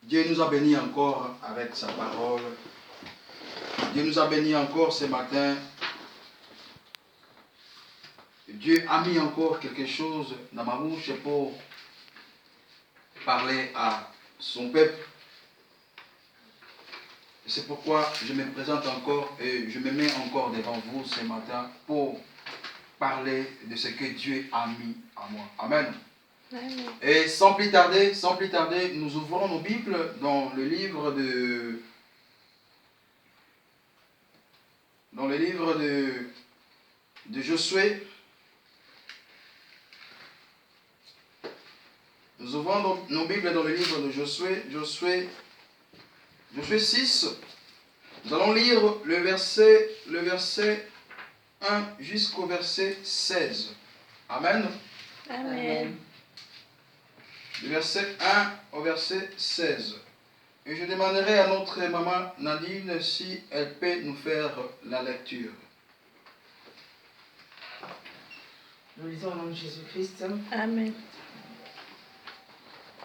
Dieu nous a bénis encore avec sa parole. Dieu nous a bénis encore ce matin. Dieu a mis encore quelque chose dans ma bouche pour parler à son peuple. C'est pourquoi je me présente encore et je me mets encore devant vous ce matin pour parler de ce que Dieu a mis à moi. Amen. Amen. Et sans plus tarder, nous ouvrons nos Bibles dans le livre de Josué. Nous ouvrons nos Bibles dans le livre de Josué 6. Nous allons lire le verset 1 jusqu'au verset 16. Amen. Amen. Du verset 1 au verset 16. Et je demanderai à notre maman Nadine si elle peut nous faire la lecture. Nous lisons au nom de Jésus-Christ. Amen.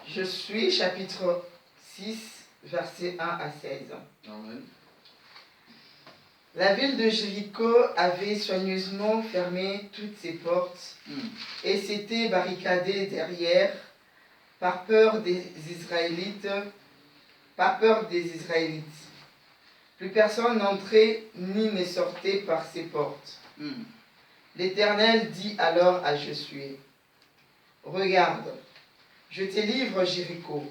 Je suis chapitre 6, versets 1 à 16. Amen. La ville de Jéricho avait soigneusement fermé toutes ses portes et s'était barricadée derrière par peur des Israélites. Plus personne n'entrait ni ne sortait par ces portes. L'Éternel dit alors à Josué, « Regarde, je te livre Jéricho,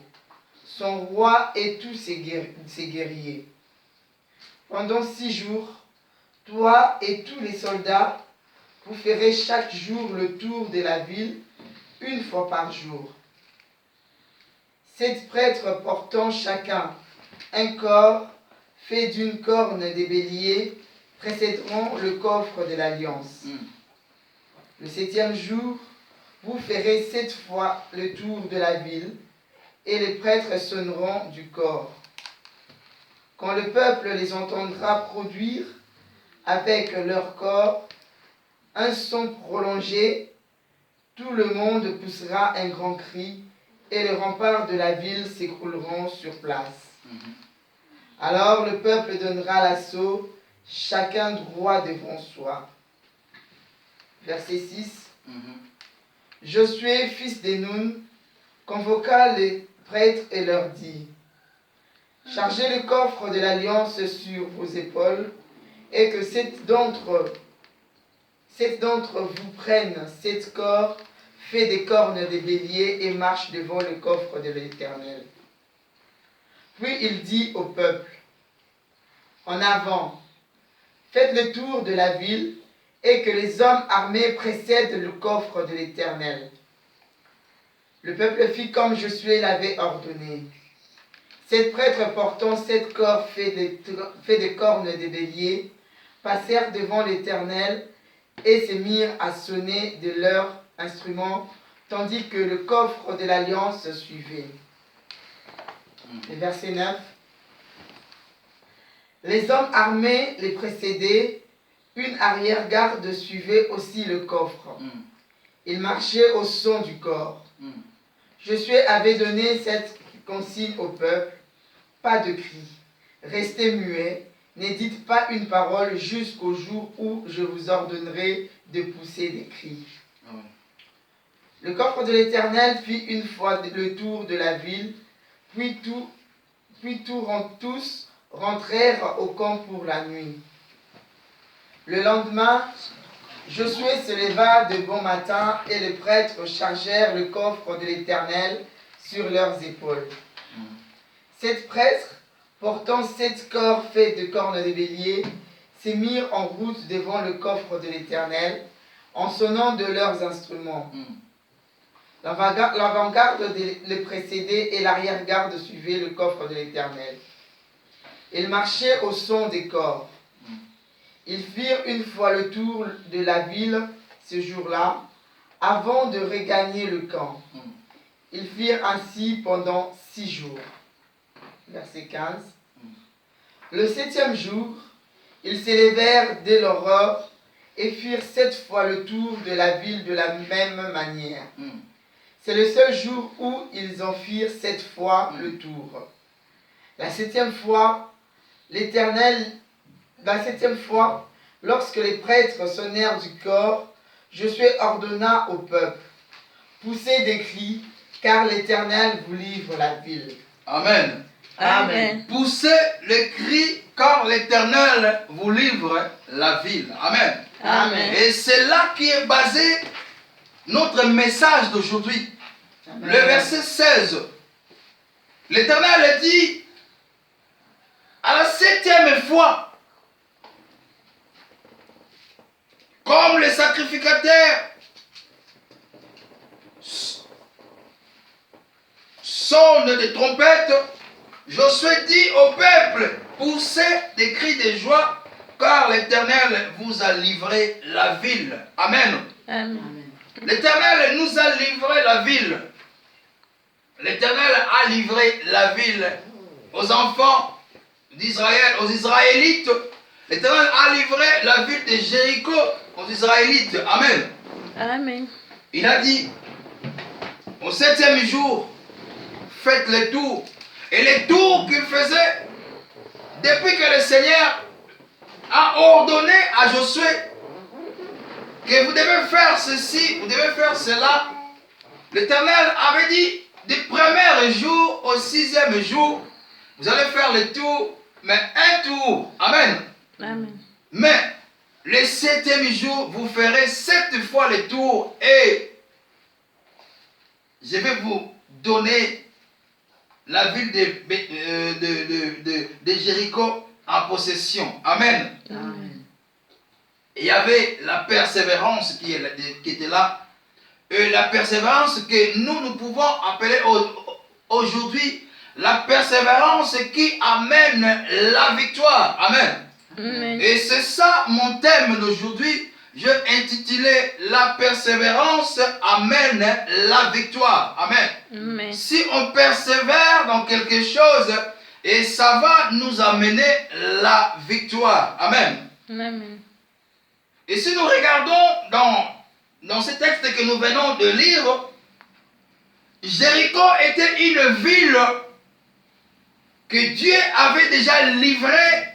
son roi et tous ses guerriers. Pendant 6 jours, toi et tous les soldats, vous ferez chaque jour le tour de la ville 1 fois par jour. 7 prêtres portant chacun un corps fait d'une corne de bélier précéderont le coffre de l'Alliance. Le 7e jour, vous ferez 7 fois le tour de la ville, et les prêtres sonneront du corps. Quand le peuple les entendra produire avec leur corps un son prolongé, tout le monde poussera un grand cri, et les remparts de la ville s'écrouleront sur place. Alors le peuple donnera l'assaut, chacun droit devant soi. Verset 6. Josué, fils de Nun, convoqua les prêtres et leur dit, « Chargez le coffre de l'Alliance sur vos épaules, et que 7 d'entre vous prennent 7 corps faits des cornes de bélier et marchent devant le coffre de l'Éternel. » Puis il dit au peuple, « En avant, faites le tour de la ville, et que les hommes armés précèdent le coffre de l'Éternel. » Le peuple fit comme Josué l'avait ordonné. 7 prêtres portant 7 corps faits de cornes de bélier passèrent devant l'Éternel et se mirent à sonner de leurs instruments, tandis que le coffre de l'Alliance suivait. Le verset 9. Les hommes armés les précédaient, une arrière-garde suivait aussi le coffre. Ils marchaient au son du corps. Josué avait donné cette consigne au peuple, pas de cris, restez muets, ne dites pas une parole jusqu'au jour où je vous ordonnerai de pousser des cris. Le coffre de l'Éternel fit une fois le tour de la ville, puis tous rentrèrent au camp pour la nuit. Le lendemain, Josué se leva de bon matin et les prêtres chargèrent le coffre de l'Éternel sur leurs épaules. 7 prêtres, portant 7 corps faits de cornes de bélier, se mirent en route devant le coffre de l'Éternel, en sonnant de leurs instruments. L'avant-garde les précédait et l'arrière-garde suivait le coffre de l'Éternel. Ils marchaient au son des corps. Ils firent une fois le tour de la ville ce jour-là, avant de regagner le camp. Ils firent ainsi pendant 6 jours. Verset 15. Le 7e jour, ils s'élevèrent dès l'aurore et firent 7 fois le tour de la ville de la même manière. C'est le seul jour où ils en firent 7 fois le tour. La septième fois, lorsque les prêtres sonnèrent du corps, Josué ordonna au peuple, poussez des cris, car l'Éternel vous livre la ville. Amen. Amen. Poussez les cris car l'Éternel vous livre la ville. Amen. Amen. Et c'est là qui est basé notre message d'aujourd'hui. Amen. Le verset 16. L'Éternel dit, à la septième fois, comme les sacrificateurs sonnent des trompettes, Josué dit au peuple, poussez des cris de joie, car l'Éternel vous a livré la ville. Amen. Amen. L'Éternel nous a livré la ville. L'Éternel a livré la ville aux enfants d'Israël, aux Israélites. L'Éternel a livré la ville de Jéricho aux Israélites. Amen. Amen. Il a dit, au septième jour, faites les tours. Et les tours qu'il faisait, depuis que le Seigneur a ordonné à Josué que vous devez faire ceci, vous devez faire cela, l'Éternel avait dit, du premier jour au sixième jour, vous allez faire le tour, mais un tour. Amen. Amen. Mais le septième jour, vous ferez 7 fois le tour et je vais vous donner la ville de Jéricho en possession. Amen. Amen. Il y avait la persévérance qui était là. Et la persévérance que nous pouvons appeler aujourd'hui la persévérance qui amène la victoire. Amen. Amen. Et c'est ça mon thème d'aujourd'hui. Je intitulé La persévérance amène la victoire. Amen. Amen. Si on persévère dans quelque chose, et ça va nous amener la victoire. Amen. Amen. Et si nous regardons dans ce texte que nous venons de lire, Jéricho était une ville que Dieu avait déjà livrée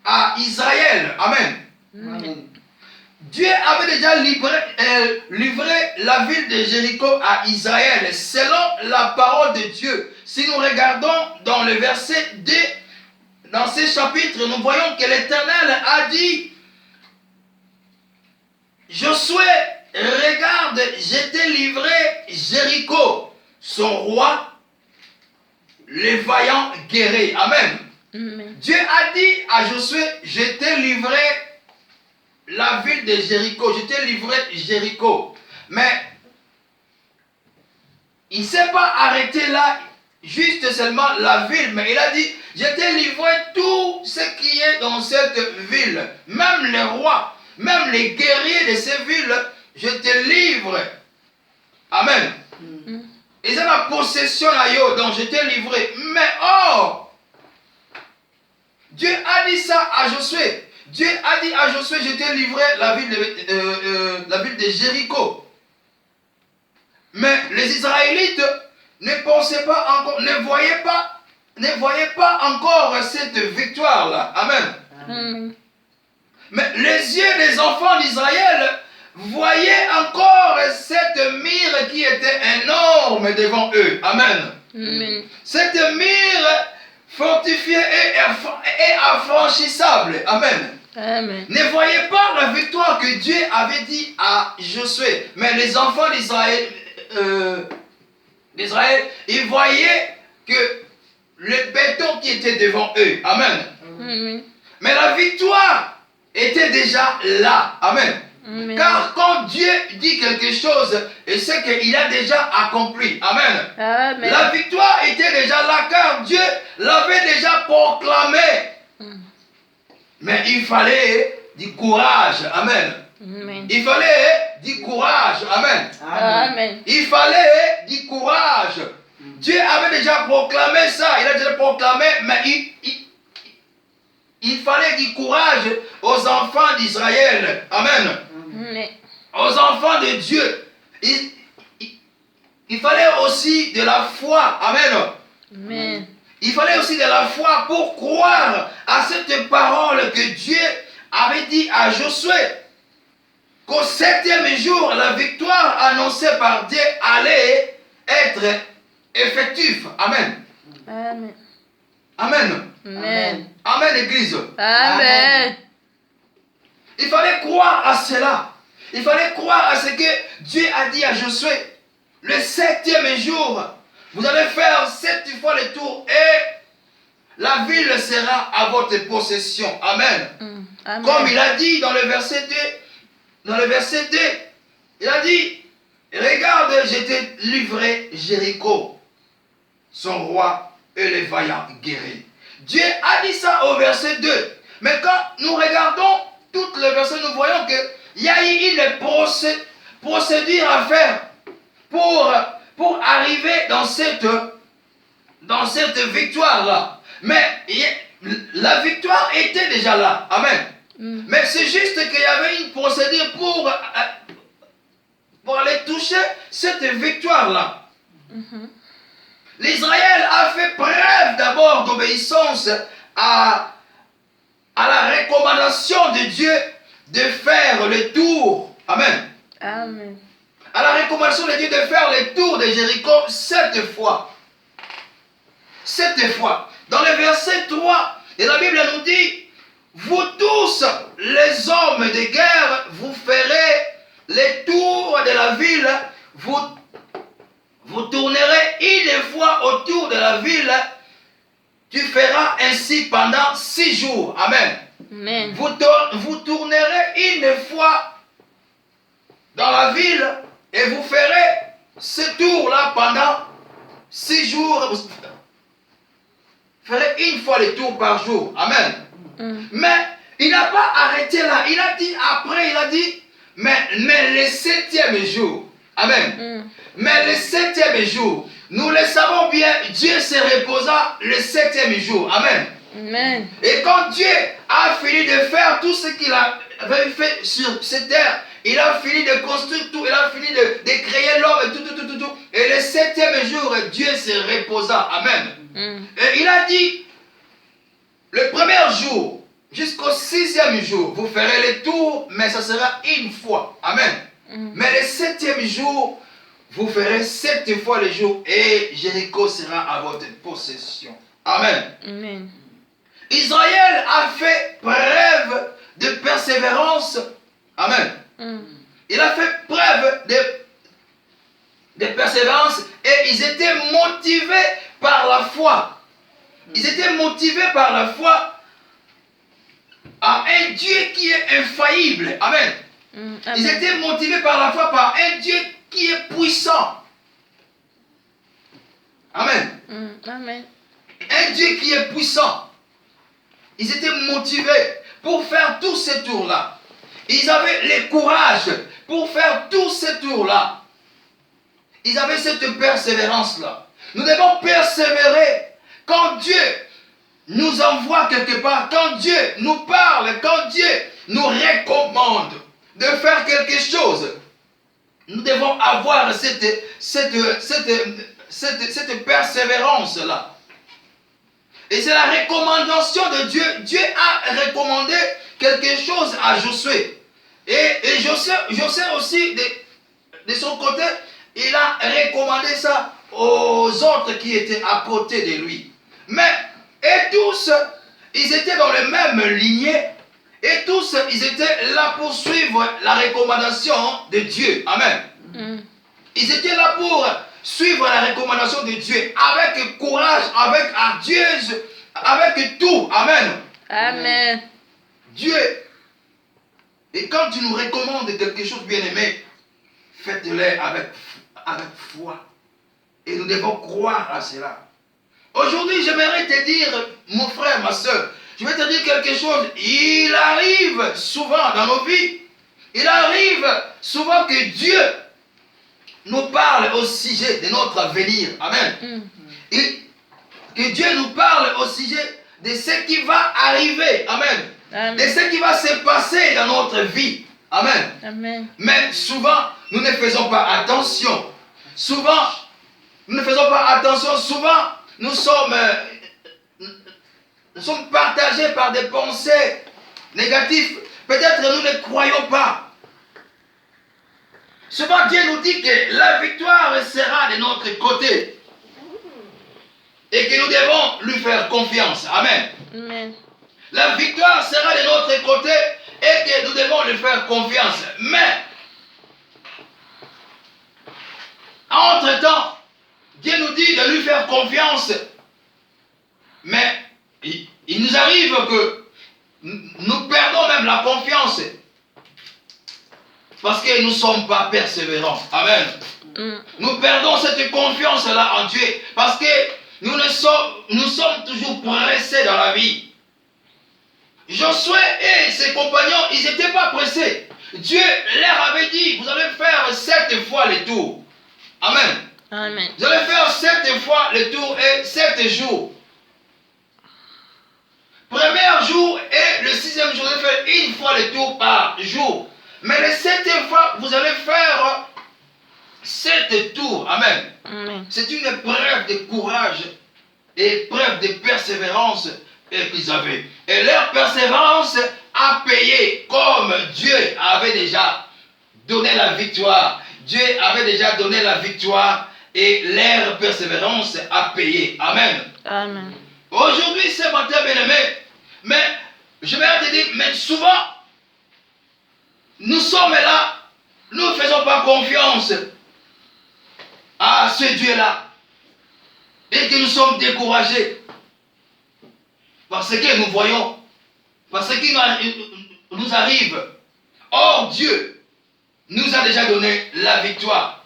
à Israël. Amen. Amen. Dieu avait déjà livré la ville de Jéricho à Israël selon la parole de Dieu. Si nous regardons dans le verset 2, dans ce chapitre, nous voyons que l'Éternel a dit, Josué, regarde, je t'ai livré Jéricho, son roi, les vaillants guerriers. Amen. Amen. Dieu a dit à Josué, je t'ai livré la ville de Jéricho, je t'ai livré Jéricho. Mais il ne s'est pas arrêté là, juste seulement la ville, mais il a dit, je t'ai livré tout ce qui est dans cette ville, même les rois, même les guerriers de ces villes, je te livre. Amen. Et c'est la possession là, dont je t'ai livré. Mais or, Dieu a dit ça à Josué. Dieu a dit à Josué, je t'ai livré la ville de Jéricho. Mais les Israélites ne pensaient pas encore, ne voyaient pas encore cette victoire-là. Amen. Amen. Mais les yeux des enfants d'Israël voyaient encore cette mire qui était énorme devant eux. Amen. Amen. Cette mire fortifiée et affranchissable. Amen. Amen. Ne voyez pas la victoire que Dieu avait dit à Josué. Mais les enfants d'Israël, ils voyaient que le béton qui était devant eux. Amen. Amen. Mais la victoire était déjà là. Amen. Amen. Car quand Dieu dit quelque chose, c'est qu'il a déjà accompli. Amen. Amen. La victoire était déjà là car Dieu l'avait déjà proclamé. Mais il fallait du courage. Amen. Amen. Il fallait du courage. Amen. Amen. Il fallait du courage. Dieu avait déjà proclamé ça. Il a déjà proclamé, mais il fallait du courage aux enfants d'Israël. Amen. Amen. Aux enfants de Dieu. Il fallait aussi de la foi. Amen. Amen. Il il fallait aussi de la foi pour croire à cette parole que Dieu avait dit à Josué. Qu'au 7e jour, la victoire annoncée par Dieu allait être effective. Amen. Amen. Amen. Amen. Amen, Église. Amen. Il fallait croire à cela. Il fallait croire à ce que Dieu a dit à Josué. Le 7e jour, vous allez faire 7 fois le tour et la ville sera à votre possession. Amen. Amen. Comme il a dit dans le verset 2, il a dit, regarde, je t'ai livré Jéricho, son roi et les vaillants guerriers. Dieu a dit ça au verset 2. Mais quand nous regardons toutes les versets, nous voyons qu'il y a eu une procédure à faire pour arriver dans cette victoire-là. Mais la victoire était déjà là. Amen. Mais c'est juste qu'il y avait une procédure pour aller toucher cette victoire-là. L'Israël a fait preuve d'abord d'obéissance à la recommandation de Dieu de faire le tour. Amen. Amen. À la recommandation de Dieu de faire le tour de Jéricho 7 fois. 7 fois. Dans le verset 3, et la Bible nous dit, vous tous les hommes de guerre, vous ferez le tour de la ville, vous tournerez une fois autour de la ville, tu feras ainsi pendant 6 jours. Amen. Amen. Vous tournerez une fois dans la ville et vous ferez ce tour-là pendant 6 jours. Vous ferez une fois le tour par jour. Amen. Mais il n'a pas arrêté là. Il a dit après, mais le 7e jour. Amen. Mais le 7e jour, nous le savons bien, Dieu se reposa le 7e jour. Amen. Amen. Et quand Dieu a fini de faire tout ce qu'il avait fait sur cette terre, il a fini de construire tout, il a fini de créer l'homme et tout. Et le 7e jour, Dieu se reposa. Amen. Et il a dit, le premier jour jusqu'au 6e jour, vous ferez le tour, mais ça sera une fois. Amen. Mais le 7e jour, vous ferez 7 fois le jour et Jéricho sera à votre possession. Amen. Amen. Israël a fait preuve de persévérance. Amen. Il a fait preuve de persévérance et ils étaient motivés par la foi. Ils étaient motivés par la foi à un Dieu qui est infaillible. Amen. Ils étaient motivés par la foi par un Dieu qui est puissant. Amen. Amen. Un Dieu qui est puissant. Ils étaient motivés pour faire tous ces tours-là. Ils avaient le courage pour faire tous ces tours-là. Ils avaient cette persévérance-là. Nous devons persévérer quand Dieu nous envoie quelque part, quand Dieu nous parle, quand Dieu nous recommande de faire quelque chose. Nous devons avoir cette persévérance-là. Et c'est la recommandation de Dieu. Dieu a recommandé quelque chose à Josué. Et Josué aussi, de son côté, il a recommandé ça aux autres qui étaient à côté de lui. Mais, et tous, ils étaient dans le même lignée. Et tous, ils étaient là pour suivre la recommandation de Dieu. Amen. Ils étaient là pour suivre la recommandation de Dieu avec courage, avec ardiesse, avec tout. Amen. Amen. Dieu. Et quand tu nous recommandes quelque chose, bien-aimé, faites-le avec foi. Et nous devons croire à cela. Aujourd'hui, j'aimerais te dire, mon frère, ma soeur, je vais te dire quelque chose. Il arrive souvent dans nos vies, il arrive souvent que Dieu nous parle au sujet de notre avenir. Amen. Que Dieu nous parle au sujet de ce qui va arriver. Amen. Amen. De ce qui va se passer dans notre vie. Amen. Amen. Mais souvent, nous ne faisons pas attention. Souvent, nous ne faisons pas attention. Souvent, nous sommes nous sommes partagés par des pensées négatives. Peut-être nous ne croyons pas. Souvent Dieu nous dit que la victoire sera de notre côté et que nous devons lui faire confiance. Amen. Amen. La victoire sera de notre côté et que nous devons lui faire confiance. Mais, entre-temps, Dieu nous dit de lui faire confiance. Mais il nous arrive que nous perdons même la confiance parce que nous ne sommes pas persévérants. Amen. Nous perdons cette confiance-là en Dieu parce que nous sommes toujours pressés dans la vie. Josué et ses compagnons, ils n'étaient pas pressés. Dieu leur avait dit, vous allez faire 7 fois le tour. Amen. Amen. Vous allez faire 7 fois le tour et 7 jours. Premier jour et le 6e jour, vous allez faire 1 fois le tour par jour. Mais le 7e fois, vous allez faire 7 tours. Amen. Amen. C'est une épreuve de courage et épreuve de persévérance qu'ils avaient. Et leur persévérance a payé comme Dieu avait déjà donné la victoire. Dieu avait déjà donné la victoire et leur persévérance a payé. Amen. Amen. Aujourd'hui, ce matin, bien-aimé, mais je vais te dire, mais souvent, nous sommes là, nous ne faisons pas confiance à ce Dieu-là et que nous sommes découragés parce que nous voyons, parce qu'il nous arrive. Or, Dieu nous a déjà donné la victoire.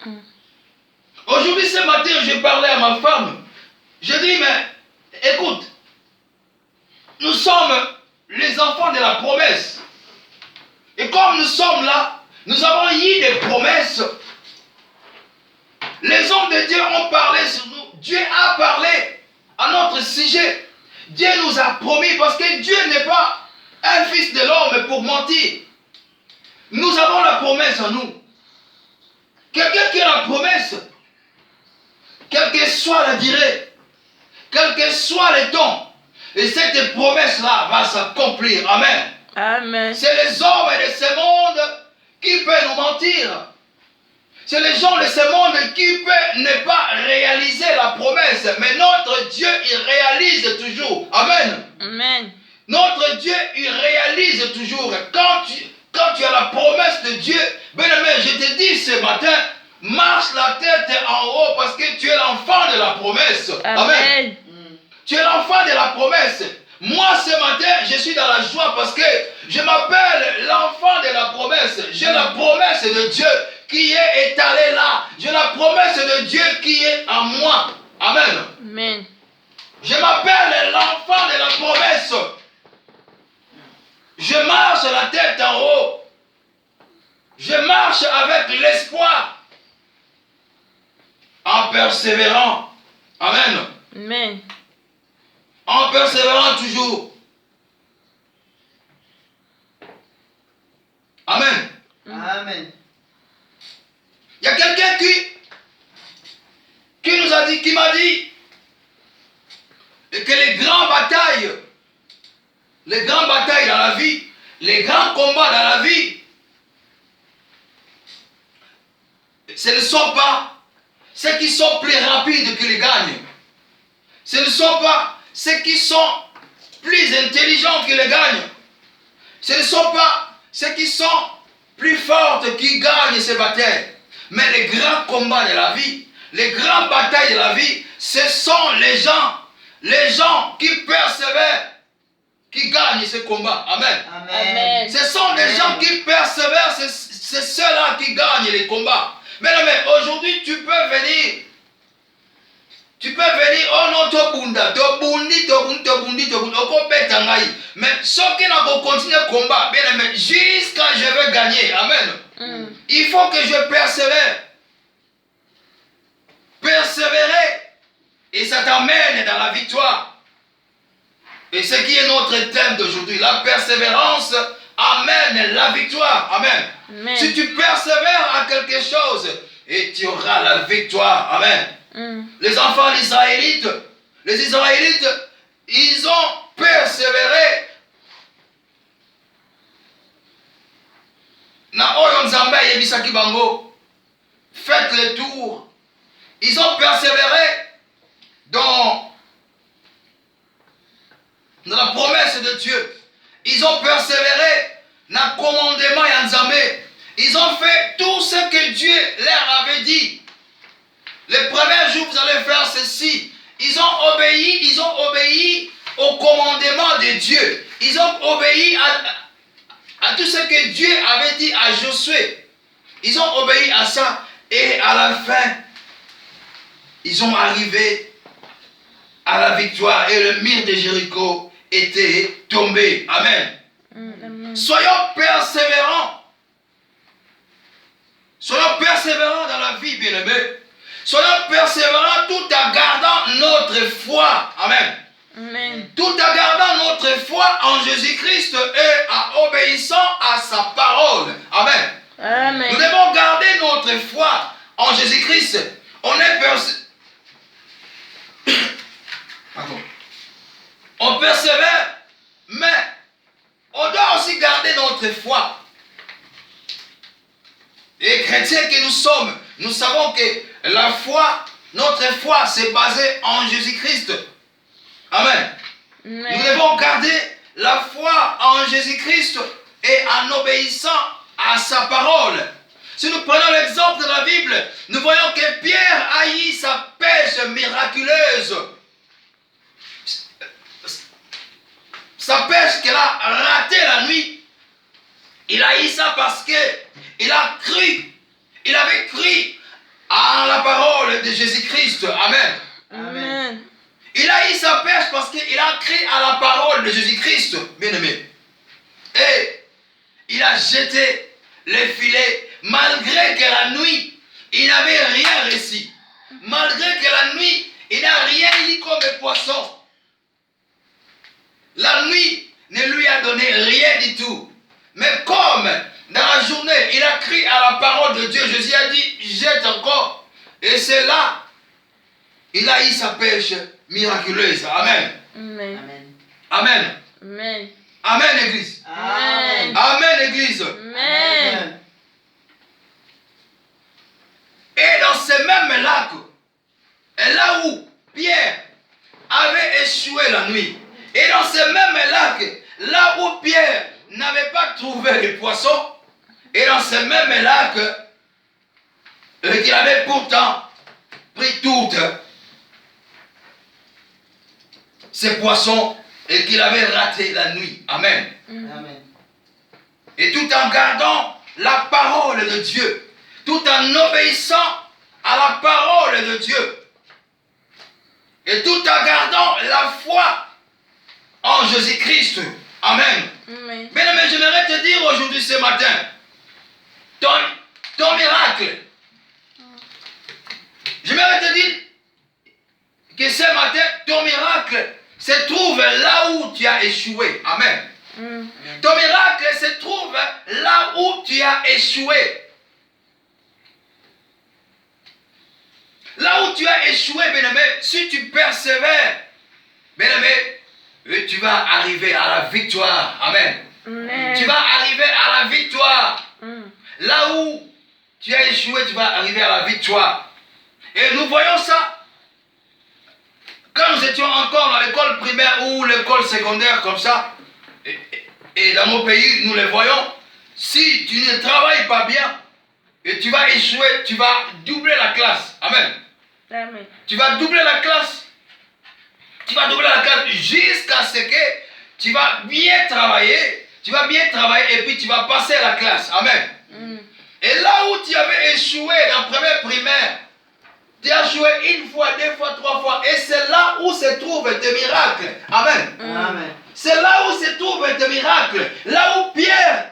Aujourd'hui, ce matin, j'ai parlé à ma femme. Je dis, mais écoute, nous sommes les enfants de la promesse. Et comme nous sommes là, nous avons eu des promesses. Les hommes de Dieu ont parlé sur nous. Dieu a parlé à notre sujet. Dieu nous a promis, parce que Dieu n'est pas un fils de l'homme pour mentir. Nous avons la promesse en nous. Quelqu'un qui a la promesse, quelle que soit la durée, quel que soit le temps, et cette promesse-là va s'accomplir. Amen. Amen. C'est les hommes de ce monde qui peuvent nous mentir. C'est les gens de ce monde qui peuvent ne pas réaliser la promesse. Mais notre Dieu, il réalise toujours. Amen. Amen. Notre Dieu, il réalise toujours. Quand tu as la promesse de Dieu, bien-aimé, je te dis ce matin, marche la tête en haut parce que tu es l'enfant de la promesse. Amen. Tu es l'enfant de la promesse. Moi, ce matin, je suis dans la joie parce que je m'appelle l'enfant de la promesse. J'ai la promesse de Dieu qui est étalée là. J'ai la promesse de Dieu qui est en moi. Amen. Amen. Je m'appelle l'enfant de la promesse. Je marche la tête en haut. Je marche avec l'espoir. En persévérant. Amen. Amen. En persévérant toujours. Amen. Amen. Il y a quelqu'un qui nous a dit, qui m'a dit que les grandes batailles dans la vie, les grands combats dans la vie, ce ne sont pas ceux qui sont plus rapides qui les gagnent. Ce ne sont pas ceux qui sont plus intelligents qui les gagnent. Ce ne sont pas ceux qui sont plus forts qui gagnent ces batailles. Mais les grands combats de la vie, les grandes batailles de la vie, ce sont les gens qui persévèrent, qui gagnent ces combats. Amen. Amen. Ce sont les gens qui persévèrent, c'est ceux-là qui gagnent les combats. Mais aujourd'hui, tu peux venir, oh non, mais ceux qui n'ont pas continué le combat, jusqu'à je vais gagner. Amen. Il faut que je persévère. Persévérer, et ça t'amène dans la victoire. Et ce qui est notre thème d'aujourd'hui, la persévérance amène la victoire. Amen. Amen. Si tu persévères à quelque chose, et tu auras la victoire. Amen. Les enfants d'Israélites, ils ont persévéré. Na oyo Nzambe yebisaki bango, faites le tour. Ils ont persévéré dans la promesse de Dieu. Ils ont persévéré dans le commandement de Nzambe. Ils ont fait tout ce que Dieu leur avait dit. Le premier jour, vous allez faire ceci. Ils ont obéi au commandement de Dieu. Ils ont obéi à tout ce que Dieu avait dit à Josué. Ils ont obéi à ça. Et à la fin, ils ont arrivé à la victoire. Et le mur de Jéricho était tombé. Amen. Amen. Soyons persévérants. Soyons persévérants dans la vie, bien-aimés. Soyons persévérants tout en gardant notre foi. Amen. Amen. Tout en gardant notre foi en Jésus-Christ et en obéissant à sa parole. Amen. Amen. Nous devons garder notre foi en Jésus-Christ. On est on persévère, mais on doit aussi garder notre foi. Les chrétiens que nous sommes, nous savons que la foi, notre foi, c'est basé en Jésus-Christ. Amen. Amen. Nous devons garder la foi en Jésus-Christ et en obéissant à sa parole. Si nous prenons l'exemple de la Bible, nous voyons que Pierre haït sa pêche miraculeuse. Sa pêche qu'elle a ratée la nuit. Il haït ça parce qu'il a cru. Il avait cru à la parole de Jésus-Christ. Amen. Amen. Il a eu sa pêche parce qu'il a cru à la parole de Jésus-Christ, bien-aimé. Et il a jeté les filets malgré que la nuit, il n'avait rien réussi. Malgré que la nuit, il n'a rien eu comme poisson. La nuit ne lui a donné rien du tout. Mais comme dans la journée, il a cru à la parole de Dieu, Jésus a dit, jette encore. Et c'est là, il a eu sa pêche miraculeuse. Amen. Amen. Amen. Amen. Amen, Église. Amen. Amen, Église. Amen. Et dans ce même lac, et là où Pierre avait échoué la nuit, et dans ce même lac, là où Pierre n'avait pas trouvé les poissons, et dans ce même lac, qu'il avait pourtant pris toutes ces poissons et qu'il avait raté la nuit. Amen. Amen. Et tout en gardant la parole de Dieu, tout en obéissant à la parole de Dieu, et tout en gardant la foi en Jésus-Christ. Amen. Amen. Mais j'aimerais te dire aujourd'hui, ce matin, ton miracle. J'aimerais te dire que ce matin, ton miracle se trouve là où tu as échoué. Amen. Ton miracle se trouve là où tu as échoué. Là où tu as échoué, bien-aimé, si tu persévères, bien-aimé, tu vas arriver à la victoire. Amen. Amen. Tu vas arriver à la victoire. Là où tu as échoué, tu vas arriver à la victoire. Et nous voyons ça quand nous étions encore dans l'école primaire ou l'école secondaire comme ça. Et dans nos pays, nous les voyons. Si tu ne travailles pas bien et tu vas échouer, tu vas doubler la classe. Amen. Amen. Tu vas doubler la classe. Tu vas doubler la classe jusqu'à ce que tu vas bien travailler. Tu vas bien travailler et puis tu vas passer la classe. Amen. Et là où tu avais échoué dans la première primaire, tu as joué une fois, deux fois, trois fois. Et c'est là où se trouvent tes miracles. Amen. Amen. C'est là où se trouvent tes miracles. Là où Pierre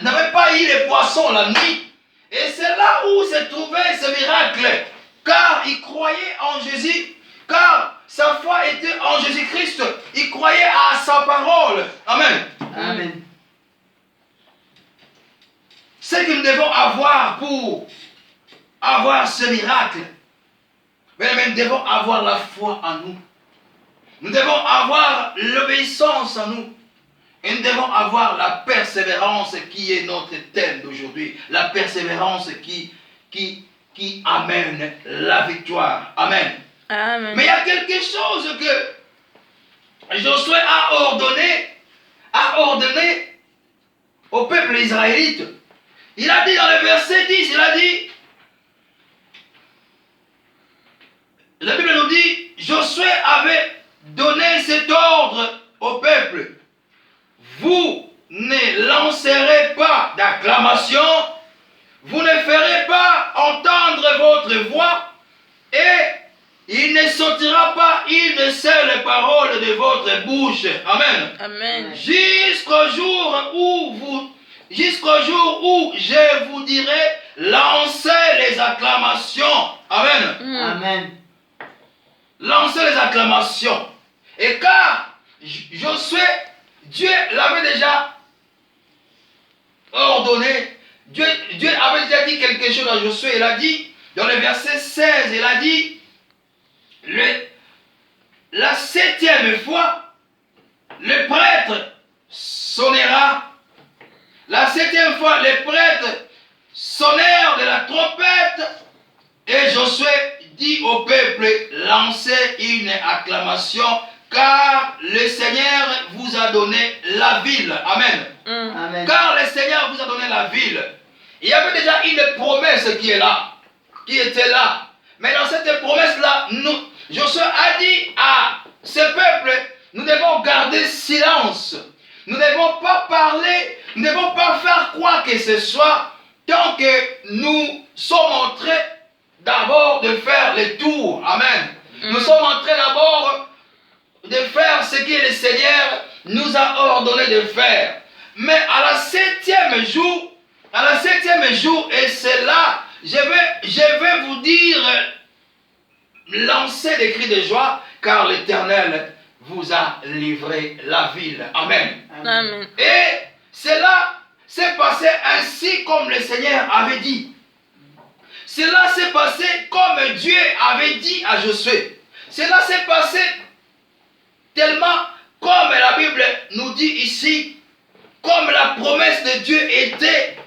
n'avait pas eu les poissons la nuit. Et c'est là où se trouvait ce miracle. Car il croyait en Jésus. Car sa foi était en Jésus-Christ. Il croyait à sa parole. Amen. Amen. Ce que nous devons avoir pour avoir ce miracle, Mais nous devons avoir la foi en nous. Nous devons avoir l'obéissance en nous. Et nous devons avoir la persévérance qui est notre thème d'aujourd'hui. La persévérance qui amène la victoire. Amen. Amen. Mais il y a quelque chose que Josué a ordonné au peuple israélite. Il a dit dans le verset 10, il a dit, la Bible nous dit, Josué avait donné cet ordre au peuple. Vous ne lancerez pas d'acclamation, vous ne ferez pas entendre votre voix, et il ne sortira pas une seule parole de votre bouche. Amen. Amen. Jusqu'au jour où je vous dirai, lancez les acclamations. Amen. Amen. Lancez les acclamations. Et car Josué, Dieu l'avait déjà ordonné. Dieu avait déjà dit quelque chose à Josué. Il a dit, dans le verset 16, il a dit, la 7e fois, le prêtre sonnera. La 7e fois, les prêtres sonnèrent de la trompette. Et Josué dit au peuple, lancez une acclamation, car le Seigneur vous a donné la ville. Amen. Amen. Car le Seigneur vous a donné la ville. Il y avait déjà une promesse qui est là, qui était là. Mais dans cette promesse-là, Josué a dit à ce peuple, nous devons garder silence. Nous ne devons pas parler, nous ne devons pas faire quoi que ce soit, tant que nous sommes en train d'abord de faire le tour. Amen. Nous sommes en train d'abord de faire ce que le Seigneur nous a ordonné de faire. Mais à la 7e jour, et c'est là, je vais vous dire, lancez des cris de joie, car l'Éternel vous a livré la ville. Amen. Amen. Et cela s'est passé ainsi comme le Seigneur avait dit. Cela s'est passé comme Dieu avait dit à Josué. Cela s'est passé tellement comme la Bible nous dit ici, comme la promesse de Dieu était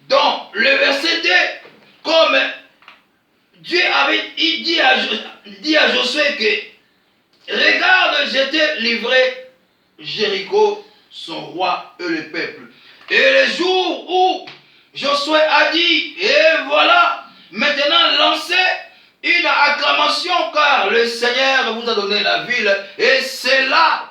dans le verset 2, comme Dieu avait dit à Josué que regarde, je t'ai livré Jéricho, son roi et le peuple. Et le jour où Josué a dit, et voilà, maintenant lancez une acclamation, car le Seigneur vous a donné la ville. Et c'est là,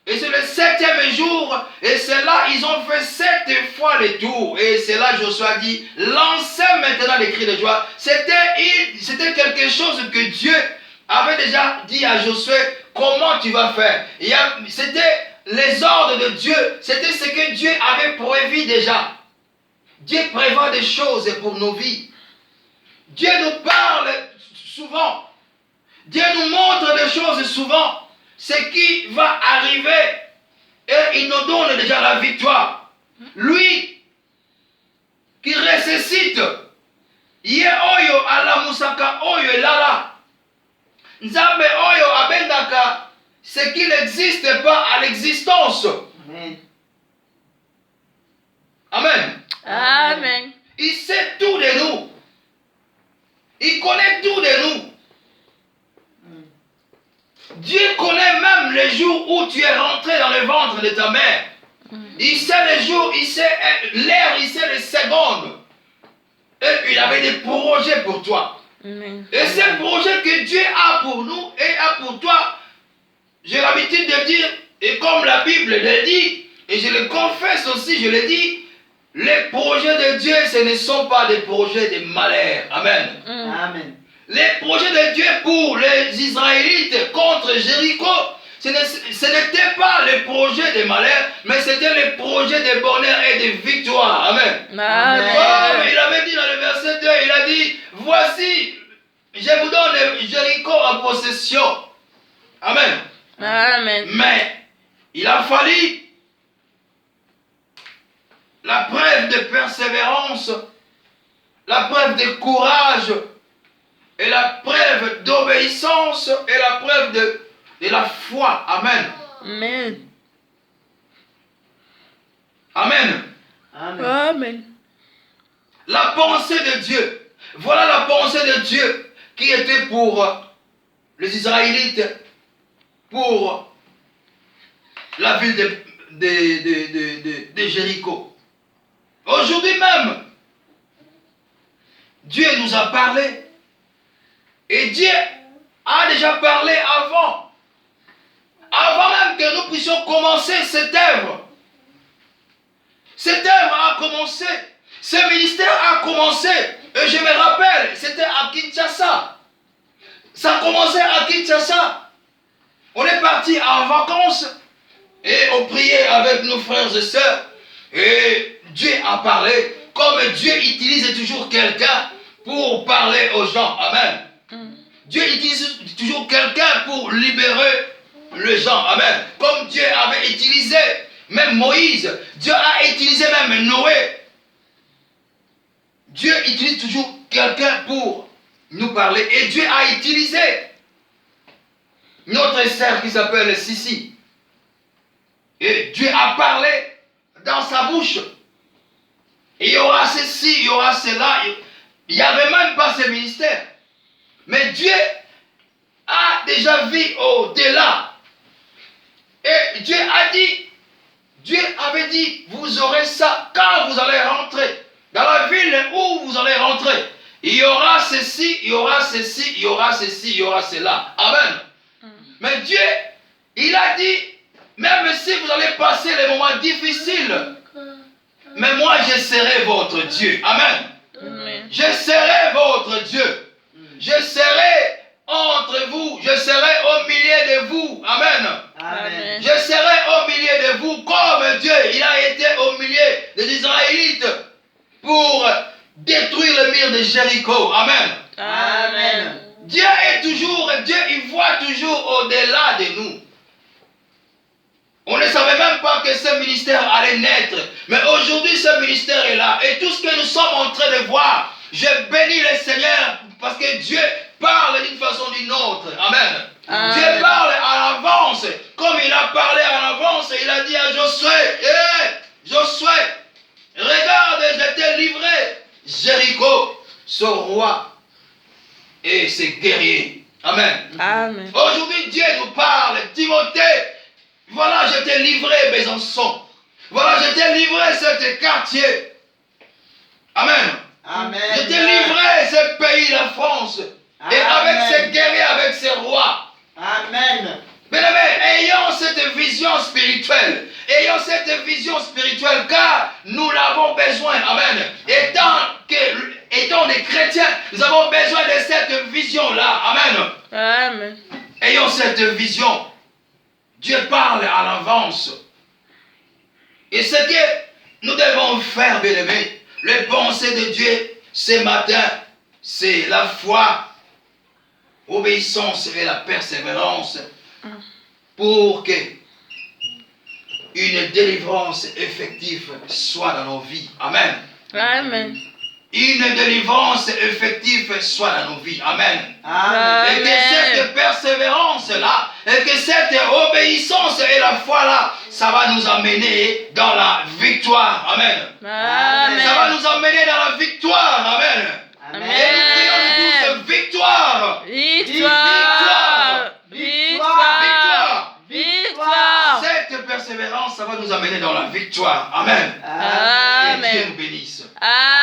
et c'est le 7e jour, et c'est là, ils ont fait 7 fois le tour. Et c'est là, Josué a dit, lancez maintenant les cris de joie. C'était quelque chose que Dieu avait déjà dit à Josué, comment tu vas faire. C'était les ordres de Dieu, c'était ce que Dieu avait prévu déjà. Dieu prévoit des choses pour nos vies. Dieu nous parle souvent. Dieu nous montre des choses souvent. Ce qui va arriver. Et il nous donne déjà la victoire. Lui qui ressuscite. Ye oyo alamusaka oyo elala. Nzambe oyo abendaka ce qui n'existe pas à l'existence. Amen. Amen. Amen. Il sait tout de nous. Il connaît tout de nous. Dieu connaît même le jour où tu es rentré dans le ventre de ta mère. Il sait le jour, il sait l'heure, il sait les secondes. Et il avait des projets pour toi. Amen. Et ces projets que Dieu a pour nous et a pour toi, j'ai l'habitude de dire, et comme la Bible le dit, et je le confesse aussi, je le dis, les projets de Dieu, ce ne sont pas des projets de malheur. Amen. Amen. Les projets de Dieu pour les Israélites contre Jéricho, ce n'était pas le projet de malheur, mais c'était le projet de bonheur et de victoire. Amen. Amen. Comme il avait dit dans le verset 2, il a dit, voici, je vous donne Jéricho en possession. Amen. Amen. Mais il a fallu la preuve de persévérance, la preuve de courage est la preuve d'obéissance et la preuve de la foi. Amen. Amen. Amen. Amen. Amen. La pensée de Dieu. Voilà la pensée de Dieu qui était pour les Israélites, pour la ville de Jéricho. Aujourd'hui même, Dieu nous a parlé. Et Dieu a déjà parlé avant. Avant même que nous puissions commencer cette œuvre. Cette œuvre a commencé. Ce ministère a commencé. Et je me rappelle, c'était à Kinshasa. Ça a commencé à Kinshasa. On est parti en vacances. Et on priait avec nos frères et sœurs. Et Dieu a parlé. Comme Dieu utilise toujours quelqu'un pour parler aux gens. Amen. Dieu utilise toujours quelqu'un pour libérer les gens. Amen. Comme Dieu avait utilisé même Moïse. Dieu a utilisé même Noé. Dieu utilise toujours quelqu'un pour nous parler. Et Dieu a utilisé notre sœur qui s'appelle Sissi. Et Dieu a parlé dans sa bouche. Et il y aura ceci, il y aura cela. Il n'y avait même pas ce ministère. Mais Dieu a déjà vu au-delà. Et Dieu a dit, Dieu avait dit, vous aurez ça quand vous allez rentrer. Dans la ville où vous allez rentrer. Il y aura ceci, il y aura ceci, il y aura ceci, il y aura cela. Amen. Mais Dieu, il a dit, même si vous allez passer les moments difficiles, mais moi je serai votre Dieu. Amen. Amen. Je serai votre Dieu. Je serai entre vous. Je serai au milieu de vous. Amen. Amen. Je serai au milieu de vous comme Dieu. Il a été au milieu des Israélites pour détruire le mur de Jéricho. Amen. Amen. Dieu est toujours, Dieu il voit toujours au-delà de nous. On ne savait même pas que ce ministère allait naître. Mais aujourd'hui, ce ministère est là. Et tout ce que nous sommes en train de voir, je bénis le Seigneur parce que Dieu parle d'une façon ou d'une autre. Amen. Amen. Dieu parle à l'avance. Comme il a parlé à l'avance, il a dit à Josué, Josué, regarde, je t'ai livré Jéricho, ce roi et ses guerriers. Amen. Amen. Aujourd'hui, Dieu nous parle. Timothée, voilà, je t'ai livré Besançon. Voilà, je t'ai livré ce quartier. Amen. Amen. Je t'ai livré ce pays, la France. Et avec ses guerriers, avec ses rois. Amen. Bien-aimés, ayons cette vision spirituelle. Ayons cette vision spirituelle car nous l'avons besoin. Amen. Étant des chrétiens, nous avons besoin de cette vision-là. Amen. Amen. Ayons cette vision. Dieu parle à l'avance. Et ce que nous devons faire, bien-aimés, les pensées de Dieu ce matin, c'est la foi, obéissance et la persévérance pour que une délivrance effective soit dans nos vies. Amen. Amen. Une délivrance effective soit dans nos vies. Amen. Amen. Et que cette persévérance-là, et que cette obéissance et la foi-là, ça va nous amener dans la victoire. Amen. Amen. Ça va nous amener dans la victoire. Amen. Amen. Et nous prions tous victoire. Victoire. Victoire. Victoire. Cette persévérance, ça va nous amener dans la victoire. Amen. Amen. Et Dieu nous bénisse. Amen.